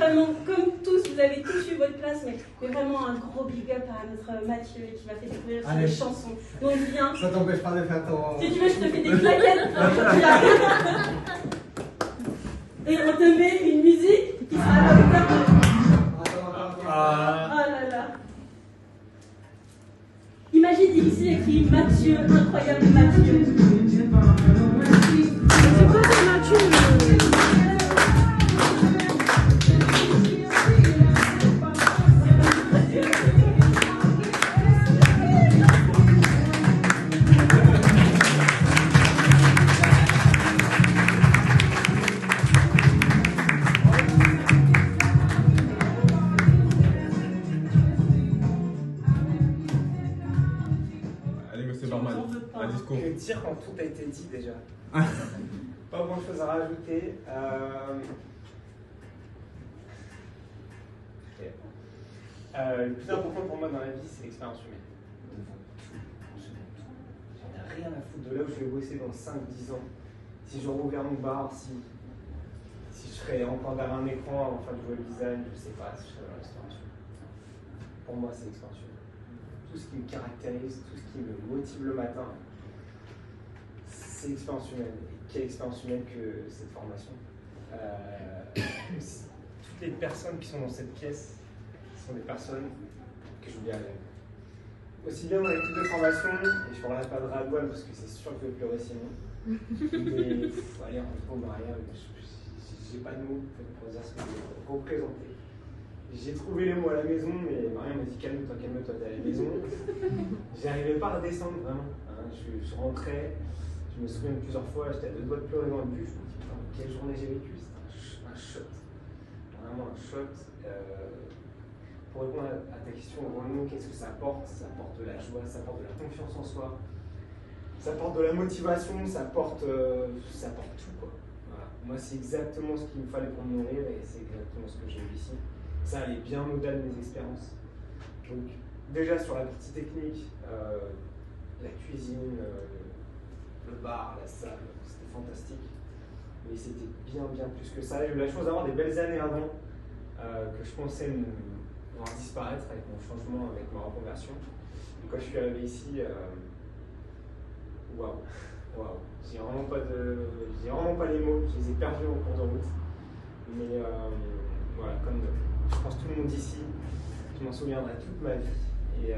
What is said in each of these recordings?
vraiment, comme tous, vous avez tous eu votre place, mais vraiment un gros big up à notre Mathieu qui va faire découvrir les chansons. Donc viens. Ça t'empêche pas de faire ton... Si tu veux, je te fais des claquettes. Et on te met une musique qui sera à la hauteur de... Oh là là. Imagine ici écrit Mathieu, incroyable Mathieu. C'est quoi ce Mathieu? Un discours. Que dire quand tout a été dit déjà. Pas grand chose à rajouter. Le plus important pour moi dans la vie, c'est l'expérience humaine. J'en ai rien à foutre de là où je vais bosser dans 5-10 ans. Si je rouvre mon bar, si je serais encore derrière un écran en train de jouer le design, je sais pas, si je serais dans la restauration. Pour moi, c'est l'expérience humaine. Tout ce qui me caractérise, tout ce qui me motive le matin, c'est l'expérience humaine. Et quelle expérience humaine que cette formation. Toutes les personnes qui sont dans cette pièce sont des personnes que je voulais aller. Aussi bien dans l'équipe de formation, et je ne parlerai pas de Radouane parce que c'est sûr que je vais pleurer sinon. Mais allez, en Maria, j'ai pas de mots pour dire ce que je veux représenter. J'ai trouvé les mots à la maison, mais Maria m'a dit calme-toi, t'es à la maison. J'arrivais pas à redescendre vraiment. Hein. Je rentrais, je me souviens plusieurs fois, j'étais à 2 doigts de pleurer dans le bus. Je me dis putain, quelle journée j'ai vécu, c'était un shot. Vraiment un shot. Pour répondre à ta question, vraiment, qu'est-ce que ça apporte? Ça apporte de la joie, ça apporte de la confiance en soi, ça apporte de la motivation, ça apporte tout, quoi. Voilà. Moi, c'est exactement ce qu'il me fallait pour me nourrir et c'est exactement ce que j'ai eu ici. Ça allait bien au-delà de mes expériences. Donc, déjà sur la partie technique, la cuisine, le bar, la salle, c'était fantastique. Mais c'était bien plus que ça. J'ai eu la chance d'avoir des belles années avant que je pensais voir disparaître avec mon changement, avec ma reconversion. Et quand je suis arrivé ici, waouh. J'ai vraiment pas les mots, je les ai perdus en cours de route. Mais voilà, comme je pense tout le monde ici, je m'en souviendrai toute ma vie. Et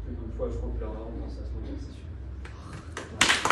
plus d'une fois, je repleure dans ce moment, c'est sûr. Voilà.